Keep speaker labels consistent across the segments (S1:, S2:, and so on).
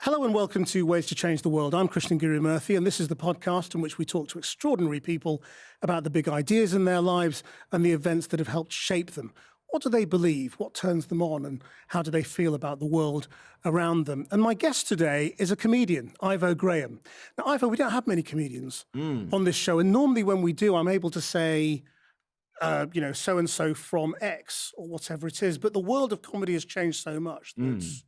S1: Hello and welcome to Ways to Change the World. I'm Krishnan Murthy, and this is the podcast in which we talk to extraordinary people about the big ideas in their lives and the events that have helped shape them. What do they believe? What turns them on? And how do they feel about the world around them? And my guest today is a comedian, Ivo Graham. Now, Ivo, we don't have many comedians on this show, and normally when we do, I'm able to say, so-and-so from X or whatever it is, but the world of comedy has changed so much that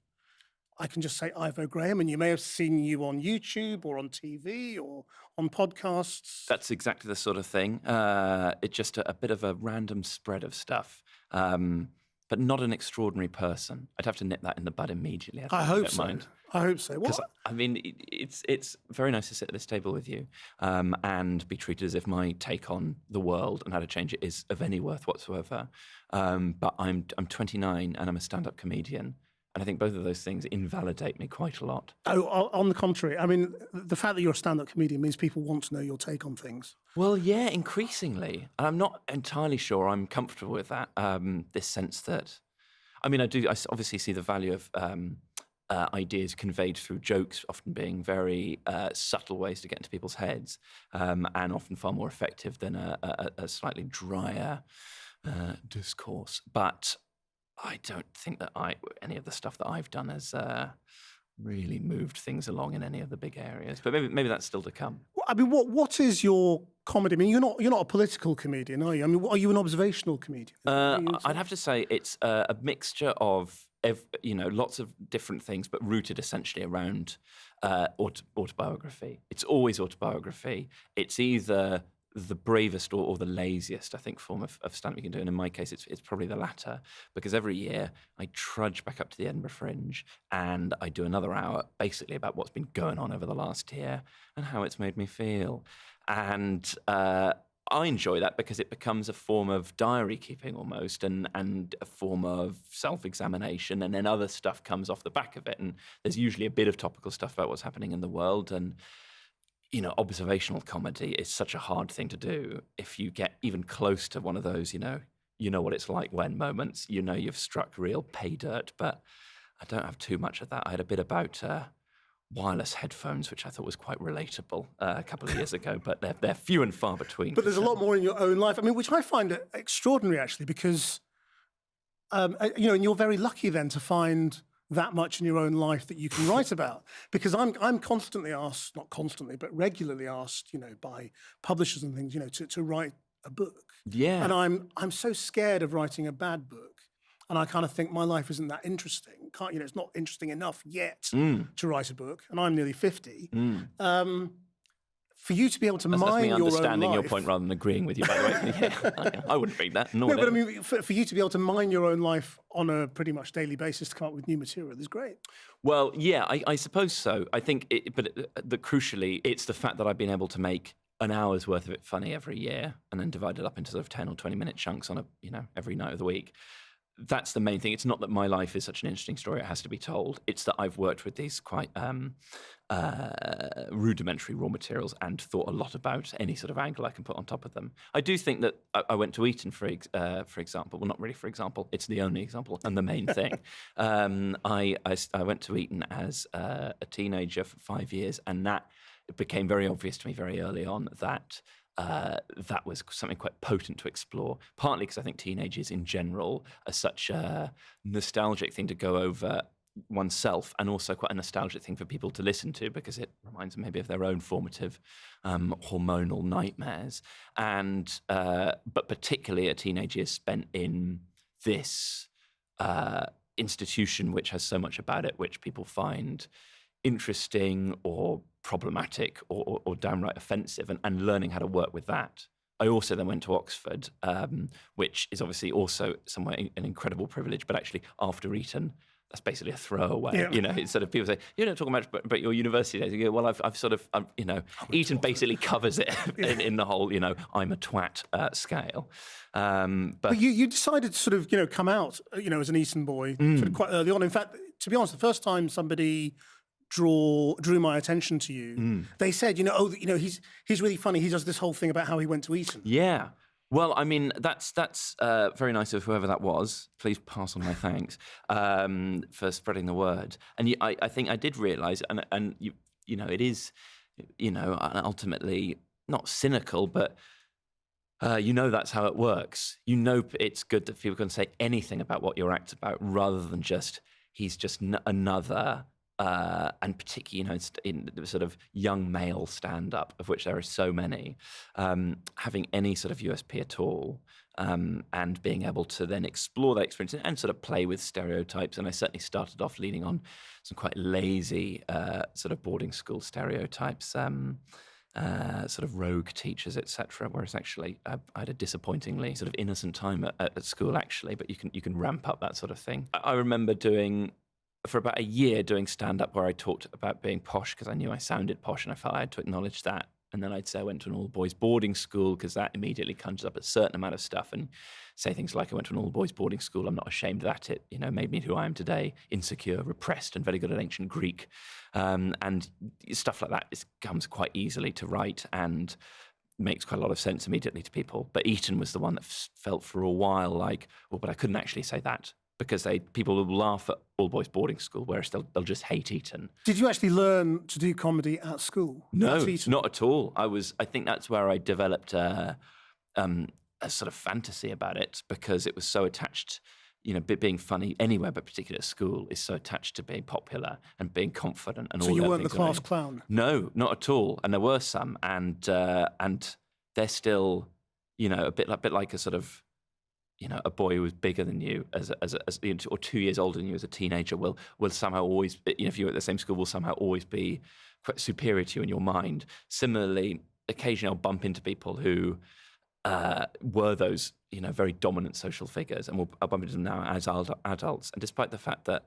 S1: I can just say Ivo Graham, and you may have seen you on YouTube or on TV or on podcasts.
S2: That's exactly the sort of thing. It's just a bit of a random spread of stuff, but not an extraordinary person. I'd have to nip that in the bud immediately.
S1: I hope so. I hope so.
S2: Because, I mean, it's very nice to sit at this table with you and be treated as if my take on the world and how to change it is of any worth whatsoever. But I'm 29 and I'm a stand-up comedian. And I think both of those things invalidate me quite a lot. Oh,
S1: on the contrary. I mean, the fact that you're a stand-up comedian means people want to know your take on things.
S2: Well, yeah, increasingly. And I'm not entirely sure I'm comfortable with that, this sense that... I mean, I obviously see the value of ideas conveyed through jokes often being very subtle ways to get into people's heads and often far more effective than a slightly drier discourse. But... I don't think that any of the stuff that I've done has really moved things along in any of the big areas. But maybe that's still to come.
S1: Well, I mean, what is your comedy? I mean, you're not a political comedian, are you? I mean, are you an observational comedian?
S2: I'd have to say it's a mixture of lots of different things, but rooted essentially around autobiography. It's always autobiography. It's either the bravest or the laziest, I think, form of stand-up you can do. And in my case, it's probably the latter, because every year I trudge back up to the Edinburgh Fringe and I do another hour basically about what's been going on over the last year and how it's made me feel. And I enjoy that because it becomes a form of diary keeping almost and a form of self-examination, and then other stuff comes off the back of it. And there's usually a bit of topical stuff about what's happening in the world. And observational comedy is such a hard thing to do. If you get even close to one of those, you know what it's like when moments, you've struck real pay dirt, but I don't have too much of that. I had a bit about wireless headphones, which I thought was quite relatable a couple of years ago, but they're few and far between.
S1: But there's a lot more in your own life. I mean, which I find extraordinary, actually, because, and you're very lucky then to find that much in your own life that you can write about, because I'm constantly asked, not constantly, but regularly asked, by publishers and things, to write a book.
S2: Yeah.
S1: And I'm so scared of writing a bad book, and I kind of think my life isn't that interesting. It's not interesting enough yet to write a book, and I'm nearly 50. For you to be able to mine your own life... That's me
S2: understanding your point rather than agreeing with you, by the way. Yeah, I wouldn't read that.
S1: No, but I mean, for you to be able to mine your own life on a pretty much daily basis to come up with new material is great.
S2: Well, yeah, I suppose so. I think, crucially, it's the fact that I've been able to make an hour's worth of it funny every year and then divide it up into sort of 10 or 20-minute chunks on every night of the week. That's the main thing. It's not that my life is such an interesting story, it has to be told. It's that I've worked with these quite rudimentary raw materials and thought a lot about any sort of angle I can put on top of them. I do think that I went to Eton, for example. Well, not really for example. It's the only example and the main thing. I went to Eton as a teenager for 5 years, and it became very obvious to me very early on that that was something quite potent to explore, partly because I think teenagers in general are such a nostalgic thing to go over oneself, and also quite a nostalgic thing for people to listen to because it reminds them maybe of their own formative hormonal nightmares. And but particularly a teenage years spent in this institution which has so much about it which people find interesting or problematic or downright offensive, and learning how to work with that. I also then went to Oxford, which is obviously also somewhere an incredible privilege, but actually after Eton, that's basically a throwaway. Yeah. It's sort of people say, you don't talk much about your university days. You go, well, Eton basically covers it in the whole, I'm a twat scale. But
S1: you decided to sort of, come out, as an Eton boy sort of quite early on. In fact, to be honest, the first time somebody drew my attention to you, they said, he's really funny. He does this whole thing about how he went to Eton.
S2: Yeah. Well, I mean, that's very nice of whoever that was. Please pass on my thanks for spreading the word. And I think I did realise, and you know, it is, you know, ultimately not cynical, but you know that's how it works. You know it's good that people can say anything about what your act's about rather than just, he's just another, and particularly, you know, in the sort of young male stand-up, of which there are so many, having any sort of USP at all, and being able to then explore that experience and sort of play with stereotypes. And I certainly started off leaning on some quite lazy sort of boarding school stereotypes, sort of rogue teachers, etc. Whereas actually, I had a disappointingly sort of innocent time at school, actually. But you can ramp up that sort of thing. I remember for about a year doing stand-up where I talked about being posh because I knew I sounded posh and I felt I had to acknowledge that. And then I'd say I went to an all-boys boarding school because that immediately conjures up a certain amount of stuff, and say things like I went to an all-boys boarding school. I'm not ashamed that it, you know, made me who I am today, insecure, repressed, and very good at ancient Greek. And stuff like that comes quite easily to write and makes quite a lot of sense immediately to people. But Eton was the one that felt for a while like, well, but I couldn't actually say that, because people will laugh at all boys boarding school, whereas they'll just hate Eton.
S1: Did you actually learn to do comedy at school?
S2: No, not at all. I think that's where I developed a sort of fantasy about it, because it was so attached, you know, being funny anywhere, but particularly at school, is so attached to being popular and being confident and all that. So
S1: you weren't the class clown?
S2: No, not at all. And there were some, and they're still, you know, a bit like a sort of, you know, a boy who was bigger than you as or 2 years older than you as a teenager will somehow always, you know, if you're at the same school, will somehow always be quite superior to you in your mind. Similarly, occasionally I'll bump into people who were those, you know, very dominant social figures, and I'll bump into them now as adults. And despite the fact that,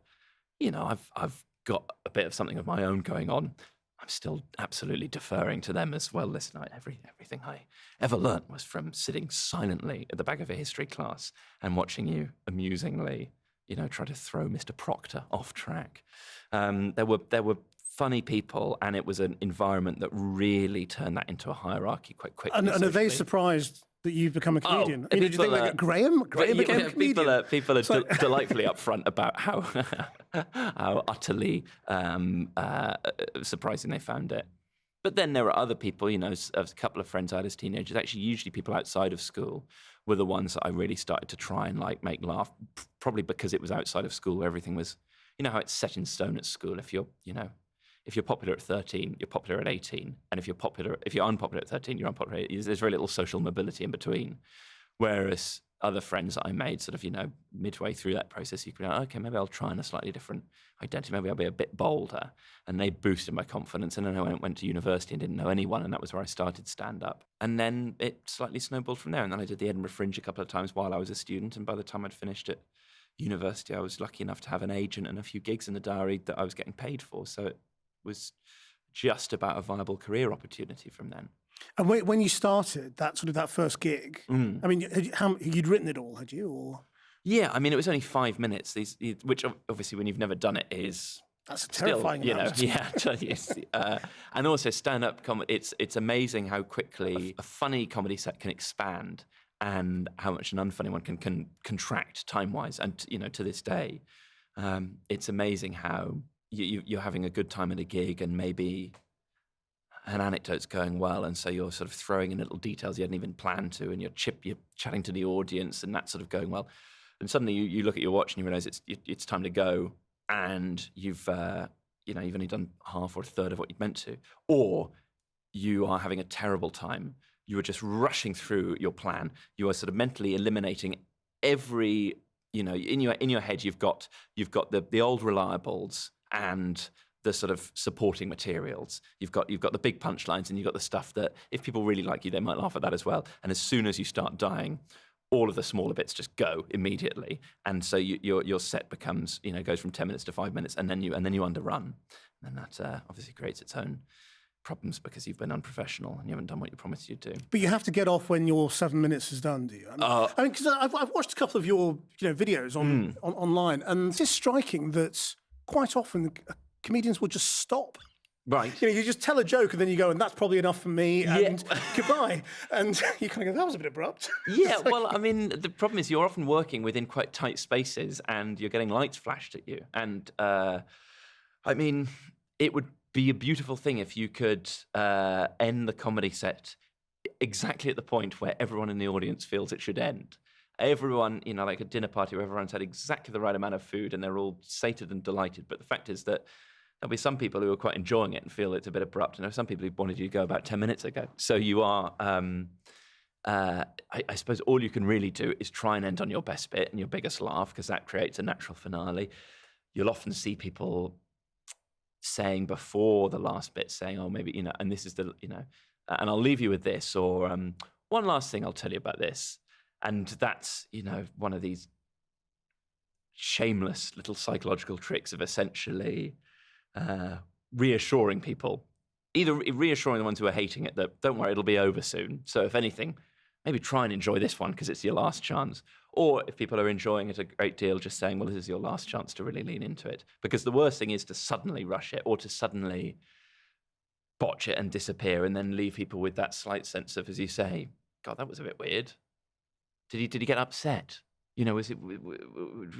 S2: you know, I've got a bit of something of my own going on, I'm still absolutely deferring to them as well. Listen, everything I ever learnt was from sitting silently at the back of a history class and watching you amusingly, you know, try to throw Mr. Proctor off track. There were funny people, and it was an environment that really turned that into a hierarchy quite quickly.
S1: And are they surprised that you've become a comedian? I mean, did you think like Graham became a comedian?
S2: People are delightfully upfront about how utterly surprising they found it. But then there are other people, you know, a couple of friends I had as teenagers, actually usually people outside of school, were the ones that I really started to try and like make laugh, probably because it was outside of school where everything was, you know, how it's set in stone at school. If you're popular at 13, you're popular at 18. And if you're unpopular at 13, you're unpopular at 18. There's very little social mobility in between. Whereas other friends that I made sort of, you know, midway through that process, you could be like, okay, maybe I'll try on a slightly different identity. Maybe I'll be a bit bolder. And they boosted my confidence. And then I went to university and didn't know anyone. And that was where I started stand-up. And then it slightly snowballed from there. And then I did the Edinburgh Fringe a couple of times while I was a student. And by the time I'd finished at university, I was lucky enough to have an agent and a few gigs in the diary that I was getting paid for. So it was just about a viable career opportunity from then.
S1: And when you started that first gig, I mean, you'd written it all, had you? Or?
S2: Yeah, I mean, it was only 5 minutes. Which obviously, when you've never done it,
S1: that's a terrifying.
S2: Still, you know, yeah. And also, stand-up comedy. It's amazing how quickly a funny comedy set can expand, and how much an unfunny one can contract time-wise. And you know, to this day, it's amazing how you're having a good time at a gig, and maybe an anecdote's going well, and so you're sort of throwing in little details you hadn't even planned to, and you're chatting to the audience, and that's sort of going well. And suddenly you look at your watch and you realise it's time to go, and you've only done half or a third of what you'd meant to, or you are having a terrible time. You are just rushing through your plan. You are sort of mentally eliminating every, you know, in your head you've got the old reliables and the sort of supporting materials. You've got the big punchlines, and you've got the stuff that if people really like you, they might laugh at that as well. And as soon as you start dying, all of the smaller bits just go immediately. And so your set becomes, you know, goes from 10 minutes to 5 minutes, and then you underrun. And that obviously creates its own problems because you've been unprofessional and you haven't done what you promised you'd do.
S1: But you have to get off when your 7 minutes is done, do you? I mean, because I've watched a couple of your videos online, and it's just striking that quite often comedians will just stop
S2: Right.
S1: You just tell a joke and then you go, and that's probably enough for me, and goodbye. And you kind of go, that was a bit abrupt.
S2: Yeah, well, I mean, the problem is you're often working within quite tight spaces and you're getting lights flashed at you. And, I mean, it would be a beautiful thing if you could end the comedy set exactly at the point where everyone in the audience feels it should end. Everyone, like a dinner party where everyone's had exactly the right amount of food and they're all sated and delighted. But the fact is that there'll be some people who are quite enjoying it and feel it's a bit abrupt. And there are some people who wanted you to go about 10 minutes ago. So you are, I suppose all you can really do is try and end on your best bit and your biggest laugh, because that creates a natural finale. You'll often see people saying before the last bit, saying, oh, maybe, and this is the, and I'll leave you with this, or one last thing I'll tell you about this. And that's, one of these shameless little psychological tricks of essentially reassuring people, either reassuring the ones who are hating it that, don't worry, it'll be over soon. So if anything, maybe try and enjoy this one because it's your last chance. Or if people are enjoying it a great deal, just saying, well, this is your last chance to really lean into it. Because the worst thing is to suddenly rush it or to suddenly botch it and disappear and then leave people with that slight sense of, as you say, God, that was a bit weird. Did he get upset? Was it?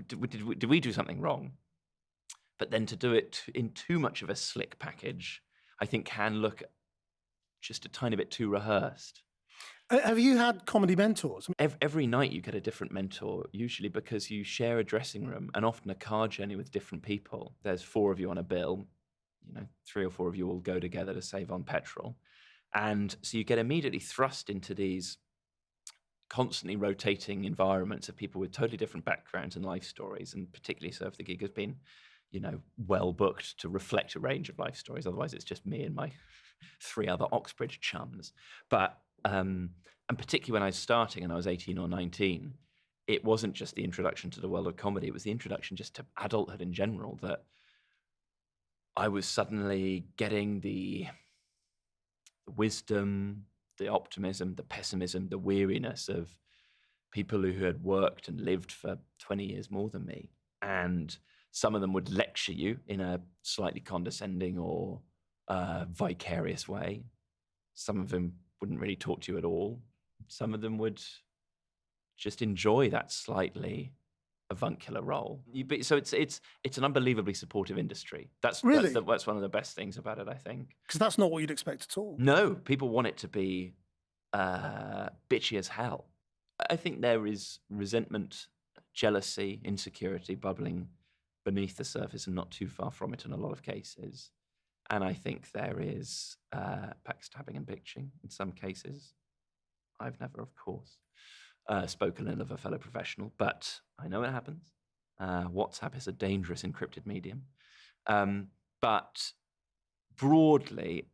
S2: Did we do something wrong? But then to do it in too much of a slick package, I think can look just a tiny bit too rehearsed.
S1: Have you had comedy mentors?
S2: Every night you get a different mentor, usually because you share a dressing room and often a car journey with different people. There's 4 of you on a bill. 3 or 4 of you all go together to save on petrol. And so you get immediately thrust into these constantly rotating environments of people with totally different backgrounds and life stories, and particularly so if the gig has been, well booked to reflect a range of life stories. Otherwise, it's just me and my 3 other Oxbridge chums. But and particularly when I was starting and I was 18 or 19, it wasn't just the introduction to the world of comedy, it was the introduction just to adulthood in general, that I was suddenly getting the wisdom, the optimism, the pessimism, the weariness of people who had worked and lived for 20 years more than me. And some of them would lecture you in a slightly condescending or vicarious way. Some of them wouldn't really talk to you at all. Some of them would just enjoy that slightly avuncular role. So it's an unbelievably supportive industry. That's one of the best things about it, I think.
S1: Because that's not what you'd expect at all.
S2: No, people want it to be bitchy as hell. I think there is resentment, jealousy, insecurity bubbling beneath the surface and not too far from it in a lot of cases. And I think there is backstabbing and bitching in some cases. I've never, of course, spoken ill of a fellow professional, but I know it happens. WhatsApp is a dangerous encrypted medium. But broadly,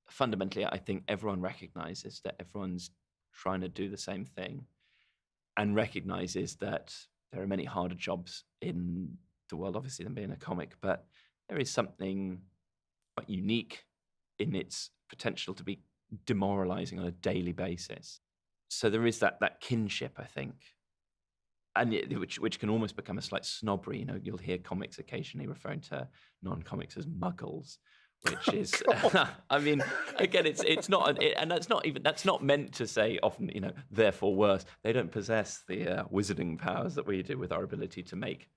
S2: fundamentally, I think everyone recognizes that everyone's trying to do the same thing and recognizes that there are many harder jobs in the world, obviously, than being a comic, but there is something quite unique in its potential to be demoralizing on a daily basis. So there is that kinship, I think, and which can almost become a slight snobbery. You'll hear comics occasionally referring to non-comics as muggles, which is, I mean, again, it's not, and that's not meant to say often, therefore worse. They don't possess the wizarding powers that we do with our ability to make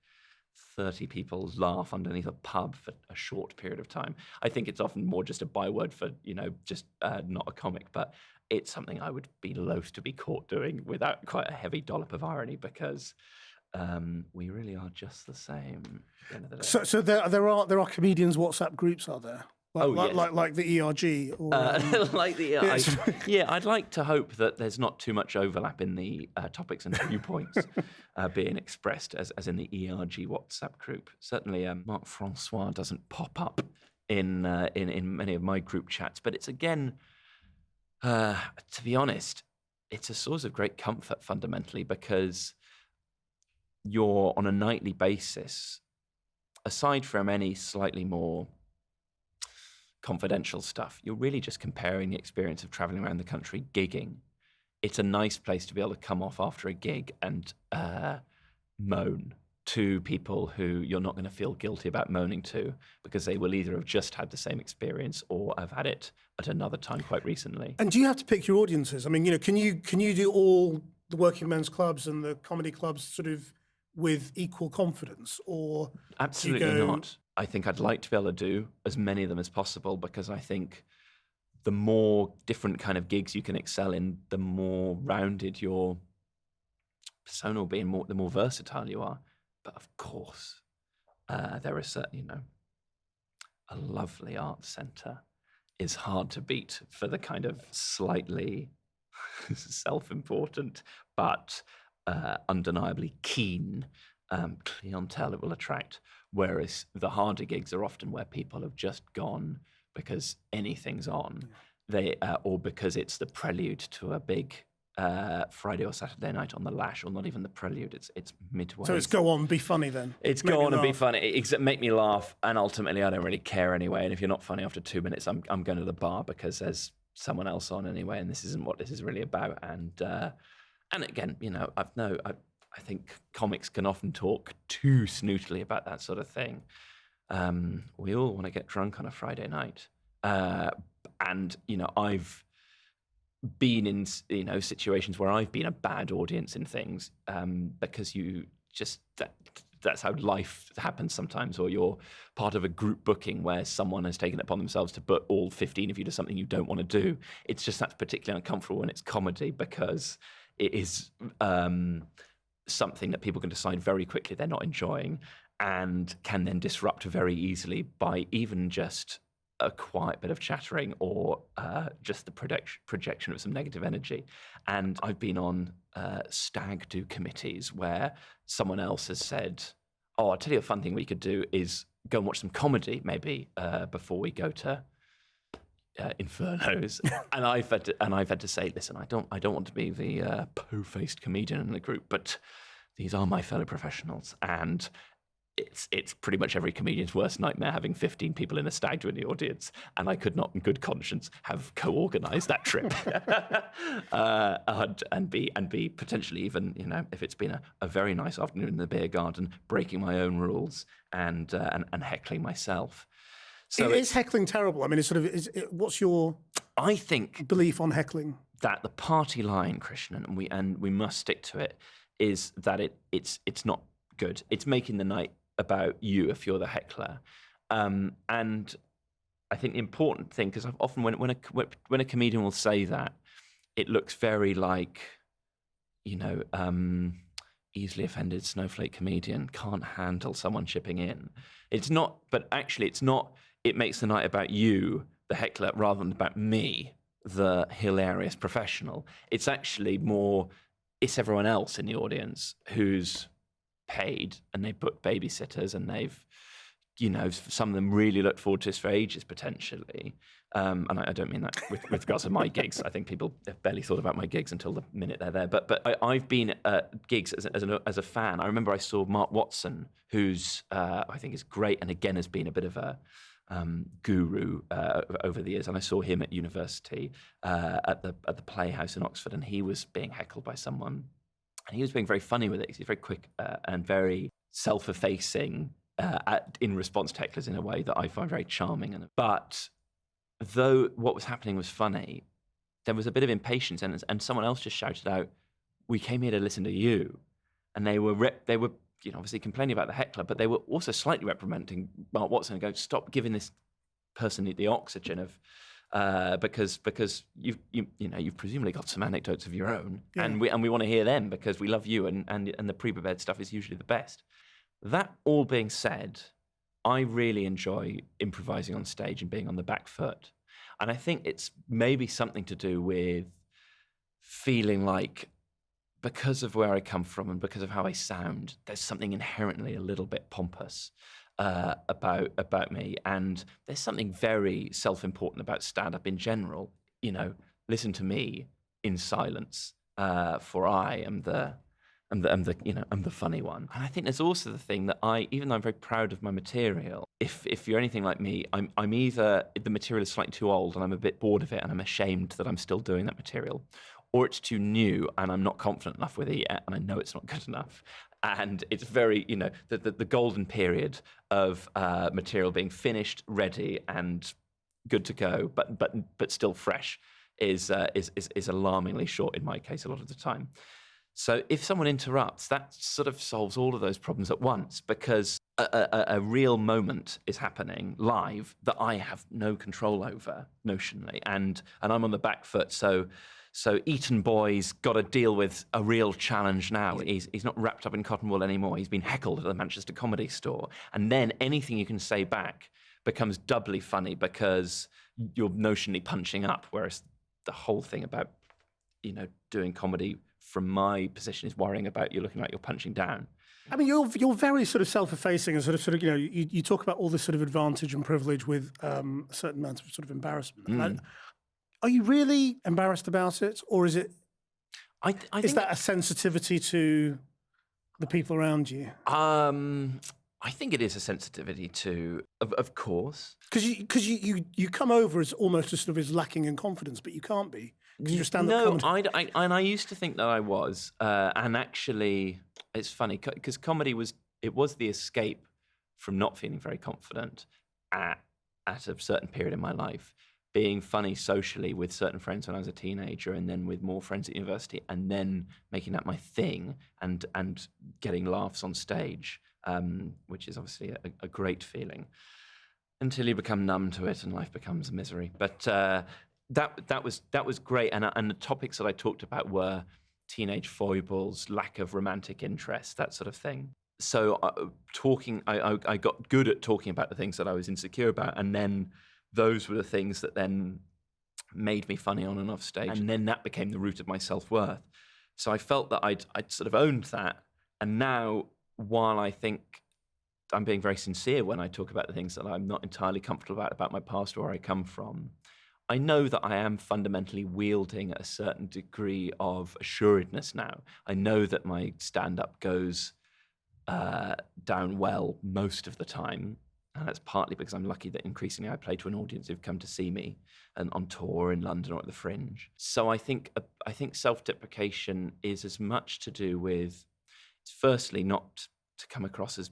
S2: 30 people laugh underneath a pub for a short period of time. I think it's often more just a byword for, just not a comic, but it's something I would be loath to be caught doing without quite a heavy dollop of irony, because we really are just the same at the end of the day.
S1: So there are comedians WhatsApp groups, are there? Like the ERG? Or,
S2: like the ERG. Yeah, I'd like to hope that there's not too much overlap in the topics and viewpoints being expressed as in the ERG WhatsApp group. Certainly, Marc Francois doesn't pop up in many of my group chats, but it's, again, to be honest, it's a source of great comfort fundamentally, because you're on a nightly basis, aside from any slightly more confidential stuff, you're really just comparing the experience of traveling around the country gigging. It's a nice place to be able to come off after a gig and moan to people who you're not going to feel guilty about moaning to, because they will either have just had the same experience or have had it at another time quite recently.
S1: And do you have to pick your audiences? I mean, can you do all the working men's clubs and the comedy clubs sort of with equal confidence, or
S2: Absolutely not. I think I'd like to be able to do as many of them as possible, because I think the more different kind of gigs you can excel in, the more rounded your persona will be, and the more versatile you are. But of course, there is a lovely art centre is hard to beat for the kind of slightly self-important but undeniably keen clientele it will attract. Whereas the harder gigs are often where people have just gone because anything's on, or because it's the prelude to a big Friday or Saturday night on the Lash, or not even the prelude, it's midway.
S1: So it's go on, be funny then.
S2: It's go on and be funny, make me laugh, and ultimately I don't really care anyway. And if you're not funny after 2 minutes, I'm going to the bar because there's someone else on anyway, and this isn't what this is really about. And again, I think comics can often talk too snootily about that sort of thing. We all want to get drunk on a Friday night, and I've been in situations where I've been a bad audience in things, because you just that's how life happens sometimes, or you're part of a group booking where someone has taken it upon themselves to book all 15 of you to something you don't want to do. It's just that's particularly uncomfortable when it's comedy, because it is something that people can decide very quickly they're not enjoying, and can then disrupt very easily by even just a quiet bit of chattering, or just the projection of some negative energy. And I've been on stag do committees where someone else has said, "Oh, I'll tell you a fun thing we could do is go and watch some comedy maybe before we go to Infernos." and I've had to say, "Listen, I don't want to be the po-faced comedian in the group, but these are my fellow professionals, and it's pretty much every comedian's worst nightmare having 15 people in a stag do in the audience, and I could not in good conscience have co-organised that trip." and be potentially even, if it's been a very nice afternoon in the beer garden, breaking my own rules and heckling myself. So
S1: is heckling terrible? I mean, what's your
S2: I think
S1: belief on heckling?
S2: That the party line, Krishnan, and we must stick to it, is that it's not good. It's making the night about you if you're the heckler, and I think the important thing, because often when a comedian will say that, it looks very like, easily offended snowflake comedian can't handle someone chipping in. It's not, but actually it's not. It makes the night about you, the heckler, rather than about me, the hilarious professional. It's actually more, it's everyone else in the audience who's paid, and they book babysitters, and they've, some of them really look forward to this for ages potentially. And I don't mean that with regards to my gigs. I think people have barely thought about my gigs until the minute they're there. But I've been at gigs as a fan. I remember I saw Mark Watson, who's I think is great, and again has been a bit of a guru over the years. And I saw him at university at the Playhouse in Oxford, and he was being heckled by someone. And he was being very funny with it. He's very quick and very self-effacing in response to hecklers in a way that I find very charming. But though what was happening was funny, there was a bit of impatience, and someone else just shouted out, "We came here to listen to you." And they were obviously complaining about the heckler, but they were also slightly reprimanding Mark Watson and going, "Stop giving this person the oxygen of." Because you've presumably got some anecdotes of your own, and we want to hear them because we love you, and the pre-prepared stuff is usually the best. That all being said, I really enjoy improvising on stage and being on the back foot, and I think it's maybe something to do with feeling like, because of where I come from and because of how I sound, there's something inherently a little bit pompous about me, and there's something very self-important about stand-up in general. Listen to me in silence, for I am the funny one. And I think there's also the thing that even though I'm very proud of my material, if you're anything like me, I'm either the material is slightly too old and I'm a bit bored of it and I'm ashamed that I'm still doing that material, or it's too new and I'm not confident enough with it yet and I know it's not good enough. And it's very, the golden period of material being finished, ready, and good to go, but still fresh is alarmingly short in my case a lot of the time. So if someone interrupts, that sort of solves all of those problems at once, because a real moment is happening live that I have no control over notionally, and I'm on the back foot. So Eton boy's got to deal with a real challenge now. He's not wrapped up in cotton wool anymore. He's been heckled at the Manchester Comedy Store, and then anything you can say back becomes doubly funny because you're notionally punching up, whereas the whole thing about doing comedy from my position is worrying about you looking like you're punching down.
S1: I mean, you're very sort of self-effacing and sort of you talk about all this sort of advantage and privilege with a certain amount of sort of embarrassment. Are you really embarrassed about it, or is it? I think is that a sensitivity to the people around you?
S2: I think it is a sensitivity to, of course,
S1: because you come over as almost as sort of as lacking in confidence, but you can't be because you're stand-up comedy.
S2: I used to think that I was, and actually, it's funny because comedy was the escape from not feeling very confident at a certain period in my life. Being funny socially with certain friends when I was a teenager, and then with more friends at university, and then making that my thing and getting laughs on stage, which is obviously a great feeling until you become numb to it and life becomes a misery. But that was great, and the topics that I talked about were teenage foibles, lack of romantic interest, that sort of thing. So I got good at talking about the things that I was insecure about, and then those were the things that then made me funny on and off stage. And then that became the root of my self-worth. So I felt that I'd sort of owned that. And now, while I think I'm being very sincere when I talk about the things that I'm not entirely comfortable about my past or where I come from, I know that I am fundamentally wielding a certain degree of assuredness now. I know that my stand-up goes down well most of the time. And that's partly because I'm lucky that increasingly I play to an audience who've come to see me and on tour in London or at the Fringe. So I think self-deprecation is as much to do with, firstly, not to come across as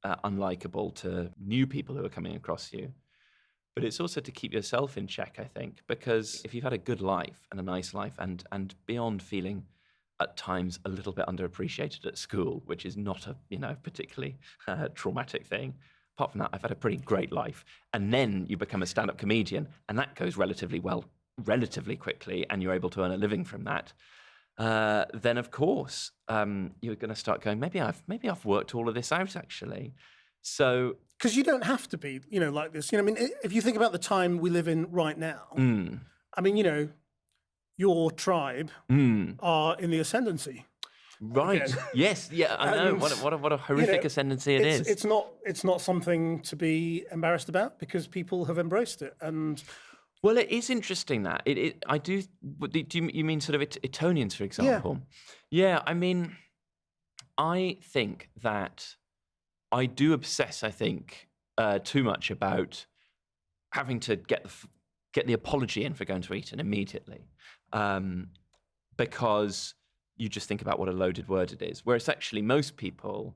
S2: unlikable to new people who are coming across you, but it's also to keep yourself in check, I think, because if you've had a good life and a nice life and beyond feeling at times a little bit underappreciated at school, which is not a particularly traumatic thing. Apart from that, I've had a pretty great life. And then you become a stand-up comedian, and that goes relatively well, relatively quickly, and you're able to earn a living from that. Then, of course, you're going to start going, maybe I've worked all of this out, actually. So,
S1: because you don't have to be, like this. I mean, if you think about the time we live in right now, I mean, your tribe are in the ascendancy.
S2: Right. Again. Yes. Yeah. I know. What a horrific ascendancy it is.
S1: It's not something to be embarrassed about because people have embraced it. And
S2: well, it is interesting that I do. Do you mean sort of Etonians, for example? Yeah. I mean, I think that I do obsess. I think too much about having to get the apology in for going to Eton immediately, because you just think about what a loaded word it is. Whereas actually most people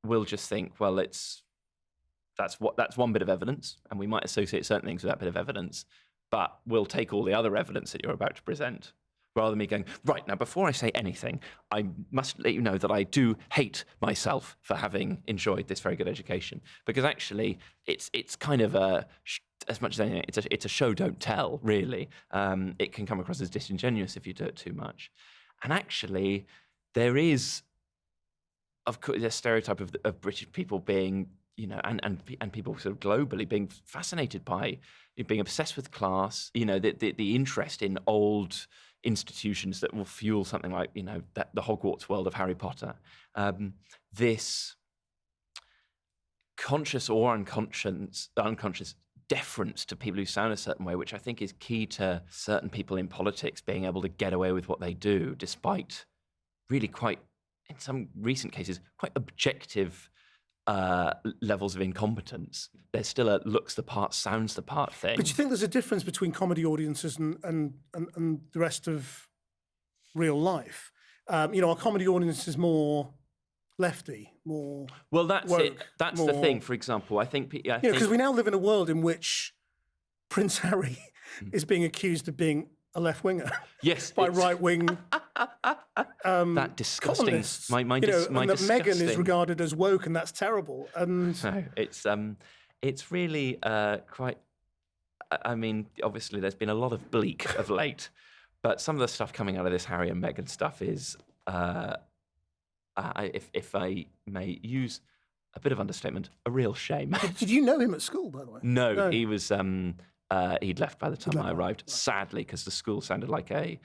S2: will just think, well, that's one bit of evidence, and we might associate certain things with that bit of evidence, but we'll take all the other evidence that you're about to present, rather than me going, right, now before I say anything, I must let you know that I do hate myself for having enjoyed this very good education. Because actually, it's kind of as much as anything, it's a show don't tell, really. It can come across as disingenuous if you do it too much. And actually, there is, of course, a stereotype of British people being, and people sort of globally being fascinated by, being obsessed with class, the interest in old institutions that will fuel something like, that the Hogwarts world of Harry Potter. This conscious or unconscious deference to people who sound a certain way, which I think is key to certain people in politics being able to get away with what they do, despite really quite, in some recent cases, quite objective levels of incompetence. There's still a looks the part, sounds the part thing.
S1: But you think there's a difference between comedy audiences and the rest of real life? Our comedy audience is more lefty, more
S2: Well, that's
S1: woke,
S2: it. That's the thing. For example, I think
S1: because we now live in a world in which Prince Harry is being accused of being a left-winger
S2: yes,
S1: by right-wing
S2: that disgusting.
S1: columnists.
S2: My
S1: and that
S2: disgusting.
S1: Meghan is regarded as woke, and that's terrible. And
S2: no, it's really quite. I mean, obviously, there's been a lot of bleak of late, but some of the stuff coming out of this Harry and Meghan stuff is, if I may use a bit of understatement, a real shame.
S1: Did you know him at school, by the way?
S2: No, he was. He'd left by the time I arrived, sadly, because the school sounded like a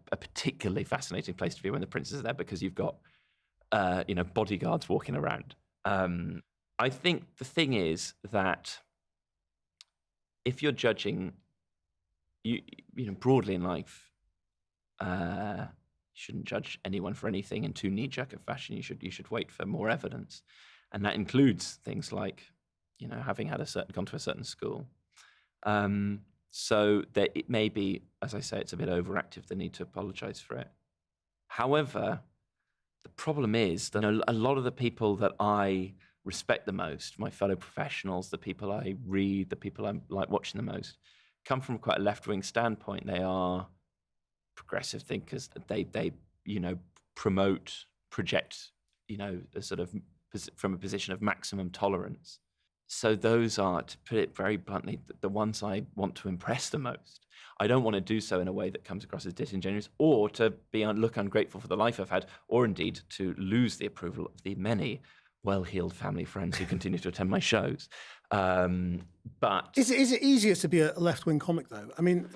S2: particularly fascinating place to be when the prince is there, because you've got bodyguards walking around. I think the thing is that if you're judging, you broadly in life, you shouldn't judge anyone for anything in too knee-jerk a fashion. You should wait for more evidence, and that includes things like, having had gone to a certain school. So that it may be, as I say, it's a bit overactive, the need to apologise for it. However, the problem is that a lot of the people that I respect the most, my fellow professionals, the people I read, the people I'm like watching the most, come from quite a left-wing standpoint. They are progressive thinkers. They project, a sort of from a position of maximum tolerance. So those are, to put it very bluntly, the ones I want to impress the most. I don't want to do so in a way that comes across as disingenuous, or to look ungrateful for the life I've had, or indeed to lose the approval of the many well-heeled family friends who continue to attend my shows. But
S1: is it easier to be a left-wing comic, though? I mean,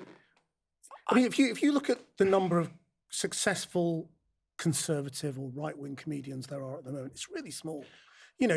S1: if you look at the number of successful conservative or right-wing comedians there are at the moment, it's really small.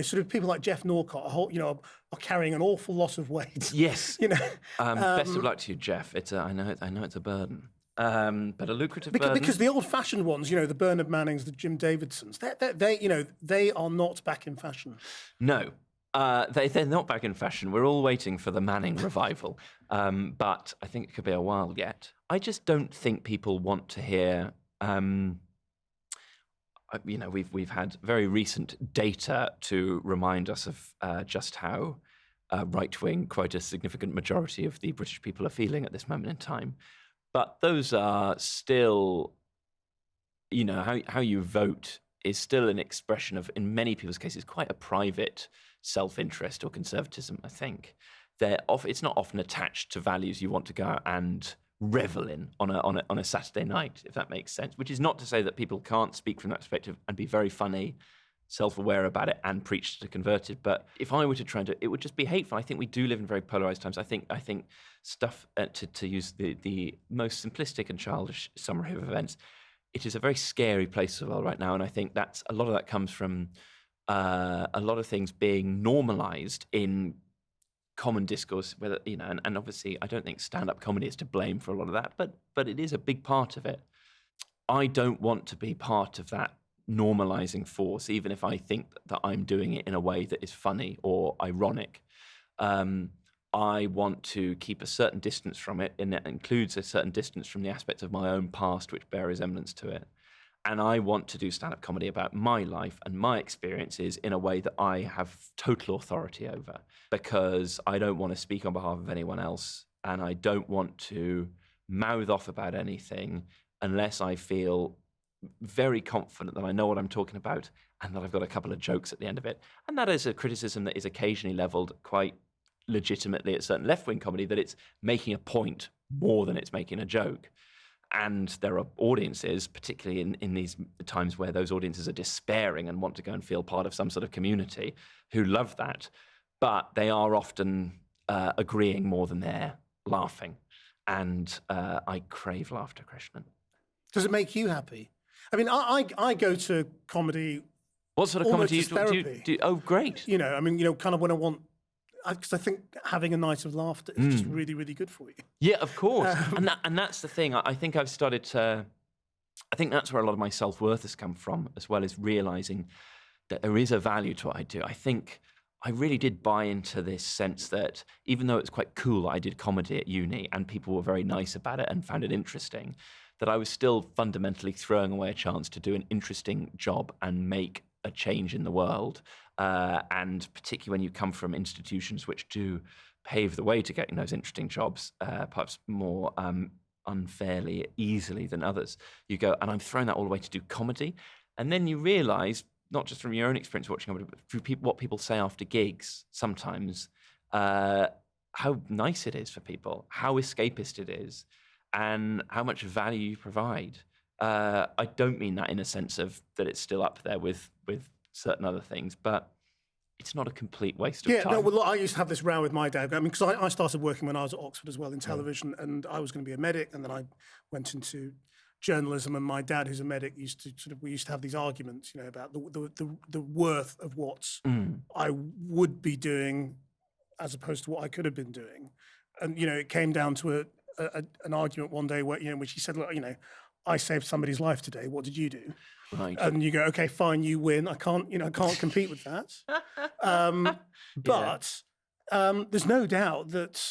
S1: Sort of people like Jeff Norcott, are carrying an awful lot of weight.
S2: Yes. Best of luck to you, Jeff. I know it's a burden, but a lucrative burden.
S1: Because the old-fashioned ones, the Bernard Mannings, the Jim Davidsons, they are not back in fashion.
S2: No, they're not back in fashion. We're all waiting for the Manning revival, but I think it could be a while yet. I just don't think people want to hear. We've had very recent data to remind us of just how right-wing, quite a significant majority of the British people are feeling at this moment in time. But those are still, how you vote is still an expression of, in many people's cases, quite a private self-interest or conservatism, I think. It's not often attached to values you want to go out and revel in on a Saturday night, if that makes sense, which is not to say that people can't speak from that perspective and be very funny, self-aware about it and preach to converted. But if I were to try and do it, it would just be hateful. I think we do live in very polarized times. I think stuff, to use the most simplistic and childish summary of events, it is a very scary place as well right now. And I think a lot of that comes from a lot of things being normalized in common discourse, whether and obviously I don't think stand-up comedy is to blame for a lot of that, but it is a big part of it. I don't want to be part of that normalizing force, even if I think that I'm doing it in a way that is funny or ironic. I want to keep a certain distance from it, and that includes a certain distance from the aspects of my own past which bear resemblance to it. And I want to do stand-up comedy about my life and my experiences in a way that I have total authority over, because I don't want to speak on behalf of anyone else, and I don't want to mouth off about anything unless I feel very confident that I know what I'm talking about and that I've got a couple of jokes at the end of it. And that is a criticism that is occasionally levelled quite legitimately at certain left-wing comedy, that it's making a point more than it's making a joke. And there are audiences, particularly in these times where those audiences are despairing and want to go and feel part of some sort of community, who love that. But they are often agreeing more than they're laughing. And I crave laughter, Krishnan.
S1: Does it make you happy? I mean, I go to comedy.
S2: What sort of comedy
S1: do
S2: you? Oh, great.
S1: Kind of when I want, because I think having a night of laughter is just really, really good for you.
S2: Yeah, of course. And that's the thing. I think I've started to. I think that's where a lot of my self-worth has come from, as well as realizing that there is a value to what I do. I think I really did buy into this sense that even though it's quite cool that I did comedy at uni and people were very nice about it and found it interesting, that I was still fundamentally throwing away a chance to do an interesting job and make a change in the world, and particularly when you come from institutions which do pave the way to getting those interesting jobs, perhaps more unfairly easily than others. You go, and I'm throwing that all the way to do comedy, and then you realise, not just from your own experience watching comedy, but through what people say after gigs sometimes, how nice it is for people, how escapist it is, and how much value you provide. I don't mean that in a sense of that it's still up there with certain other things, but it's not a complete waste of time.
S1: Yeah, no, well, look, I used to have this row with my dad. I mean, because I started working when I was at Oxford as well in television, and I was going to be a medic, and then I went into journalism, and my dad, who's a medic, we used to have these arguments, about the worth of what I would be doing as opposed to what I could have been doing. And, it came down to an argument one day where, which he said, look, I saved somebody's life today. What did you do?
S2: Right.
S1: And you go, okay, fine, you win. I can't compete with that. But there's no doubt that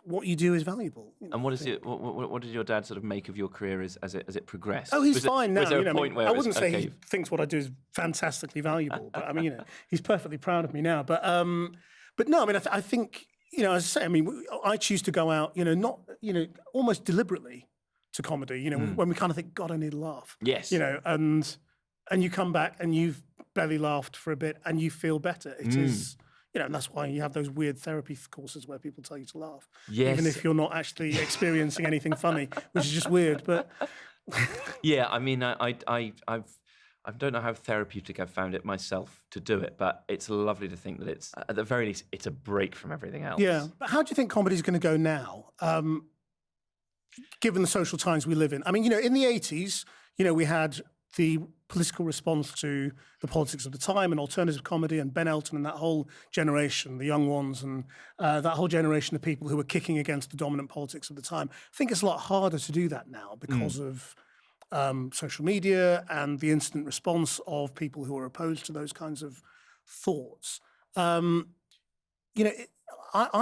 S1: what you do is valuable.
S2: And what did your dad sort of make of your career as it progressed?
S1: Oh, he's fine now.
S2: Was there a point where
S1: I wouldn't say
S2: okay,
S1: he thinks what I do is fantastically valuable, but I mean, he's perfectly proud of me now. But no, I mean, I think, as I say, I mean, I choose to go out, not, almost deliberately to comedy, when we kind of think, God, I need a laugh.
S2: Yes.
S1: And you come back and you've belly laughed for a bit and you feel better. It is, and that's why you have those weird therapy courses where people tell you to laugh.
S2: Yes.
S1: Even if you're not actually experiencing anything funny, which is just weird. But
S2: yeah, I mean, I don't know how therapeutic I've found it myself to do it, but it's lovely to think that it's, at the very least, it's a break from everything else.
S1: Yeah. But how do you think comedy is going to go now, given the social times we live in? I mean, in the 80s, we had the political response to the politics of the time and alternative comedy and Ben Elton and that whole generation, the young ones, and that whole generation of people who were kicking against the dominant politics of the time. I think it's a lot harder to do that now because of social media and the instant response of people who are opposed to those kinds of thoughts. I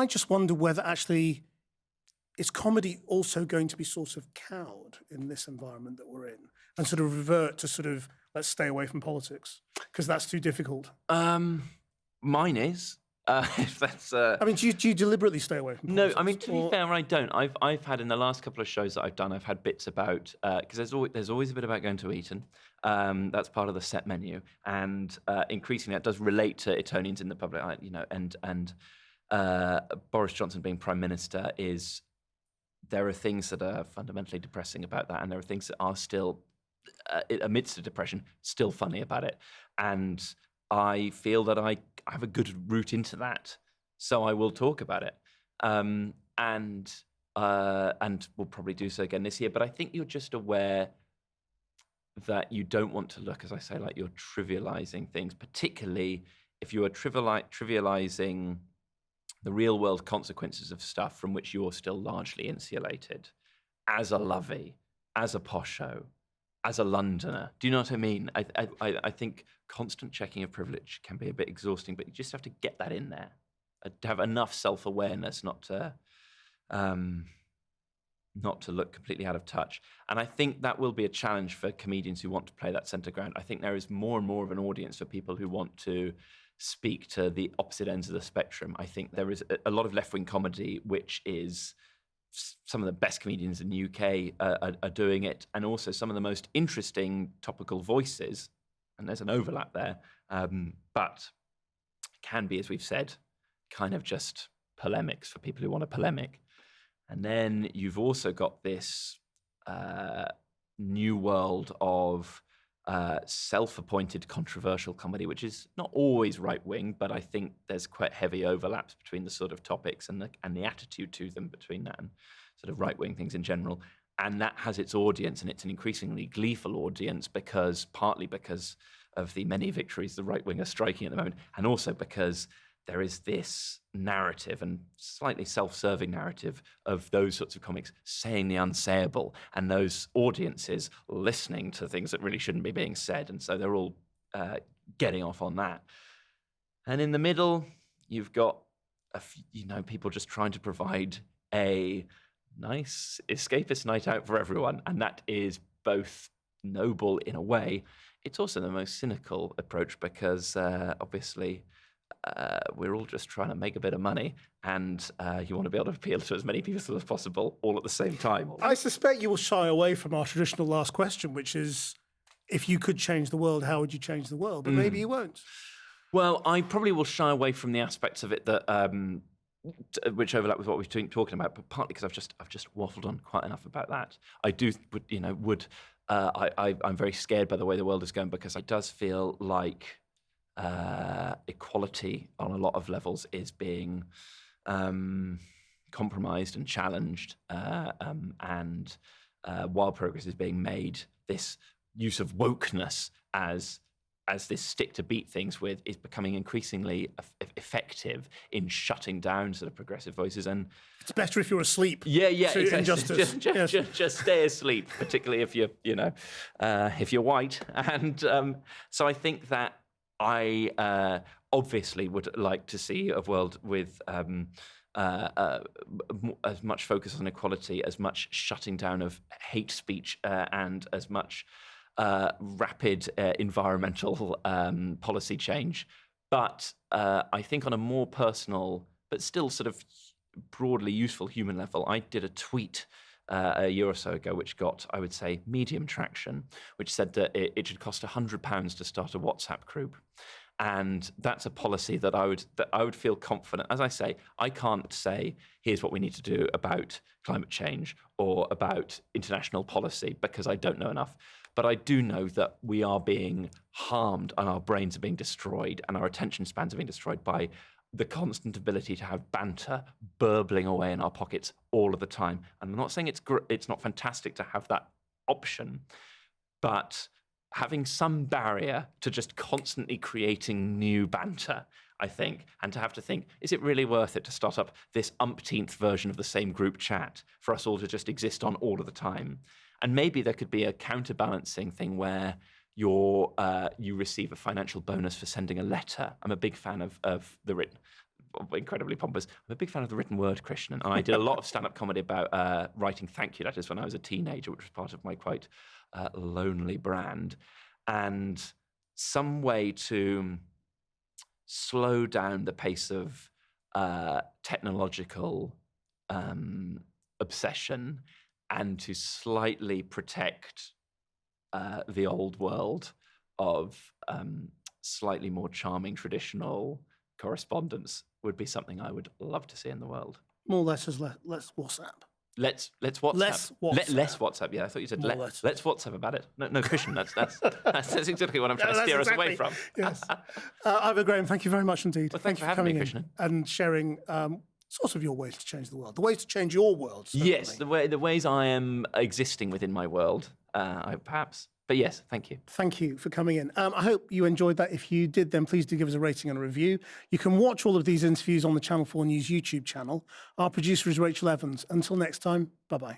S1: just wonder whether actually is comedy also going to be sort of cowed in this environment that we're in and sort of revert to sort of, let's stay away from politics because that's too difficult?
S2: Mine is. If that's.
S1: I mean, do you deliberately stay away from politics?
S2: No, I mean, to be fair, I don't. I've had in the last couple of shows that I've done, I've had bits about because there's always a bit about going to Eton. That's part of the set menu, and increasingly that does relate to Etonians in the public eye, and Boris Johnson being Prime Minister is. There are things that are fundamentally depressing about that, and there are things that are still, amidst the depression, still funny about it. And I feel that I have a good route into that, so I will talk about it, and we'll probably do so again this year. But I think you're just aware that you don't want to look, as I say, like you're trivializing things, particularly if you are trivializing the real world consequences of stuff from which you're still largely insulated, as a lovey, as a posho, as a Londoner. Do you know what I mean? I think constant checking of privilege can be a bit exhausting, but you just have to get that in there, to have enough self-awareness not to look completely out of touch. And I think that will be a challenge for comedians who want to play that centre ground. I think there is more and more of an audience for people who want to speak to the opposite ends of the spectrum. I think there is a lot of left-wing comedy, which is some of the best comedians in the UK are doing it, and also some of the most interesting topical voices, and there's an overlap there, but can be, as we've said, kind of just polemics for people who want a polemic. And then you've also got this new world of self-appointed controversial comedy, which is not always right-wing, but I think there's quite heavy overlaps between the sort of topics and the attitude to them between that and sort of right-wing things in general. And that has its audience, and it's an increasingly gleeful audience partly because of the many victories the right-wing are striking at the moment, and also because there is this narrative and slightly self-serving narrative of those sorts of comics saying the unsayable and those audiences listening to things that really shouldn't be being said. And so they're all getting off on that. And in the middle, you've got people just trying to provide a nice escapist night out for everyone. And that is both noble in a way, it's also the most cynical approach because obviously we're all just trying to make a bit of money, and you want to be able to appeal to as many people as possible all at the same time.
S1: I suspect you will shy away from our traditional last question, which is, if you could change the world, how would you change the world? But maybe you won't.
S2: Well, I probably will shy away from the aspects of it that which overlap with what we've been talking about, but partly because I've just waffled on quite enough about that. I do, I'm very scared by the way the world is going, because it does feel like equality on a lot of levels is being compromised and challenged, and while progress is being made, this use of wokeness as this stick to beat things with is becoming increasingly effective in shutting down sort of progressive voices. And
S1: it's better if you're asleep.
S2: Yeah,
S1: exactly. Injustice.
S2: Just stay asleep, particularly if you're, if you're white. And so I think that I obviously would like to see a world with as much focus on equality, as much shutting down of hate speech, and as much rapid environmental policy change. But I think on a more personal, but still sort of broadly useful human level, I did a tweet a year or so ago, which got, I would say, medium traction, which said that it should cost £100 to start a WhatsApp group. And that's a policy that I would feel confident. As I say, I can't say, here's what we need to do about climate change or about international policy, because I don't know enough. But I do know that we are being harmed and our brains are being destroyed and our attention spans are being destroyed by the constant ability to have banter burbling away in our pockets all of the time. And I'm not saying it's not fantastic to have that option, but having some barrier to just constantly creating new banter, I think, and to have to think, is it really worth it to start up this umpteenth version of the same group chat for us all to just exist on all of the time? And maybe there could be a counterbalancing thing where you receive a financial bonus for sending a letter. I'm a big fan of the written, incredibly pompous, I'm a big fan of the written word, Krishnan. And I did a lot of stand-up comedy about writing thank you letters when I was a teenager, which was part of my quite lonely brand. And some way to slow down the pace of technological obsession and to slightly protect the old world of slightly more charming traditional correspondence would be something I would love to see in the world.
S1: More letters, less WhatsApp.
S2: Let's WhatsApp.
S1: Less WhatsApp.
S2: Less WhatsApp. Yeah, I thought you said let's WhatsApp about it. No, Krishnan, that's exactly what I'm trying to steer us away from.
S1: Yes. Ivo Graham, thank you very much indeed.
S2: Well, thanks for having me, Krishnan,
S1: and sharing sort of your ways to change the world, the ways to change your world. Certainly.
S2: Yes, the ways I am existing within my world, perhaps. But yes, thank you.
S1: Thank you for coming in. I hope you enjoyed that. If you did, then please do give us a rating and a review. You can watch all of these interviews on the Channel 4 News YouTube channel. Our producer is Rachel Evans. Until next time, bye-bye.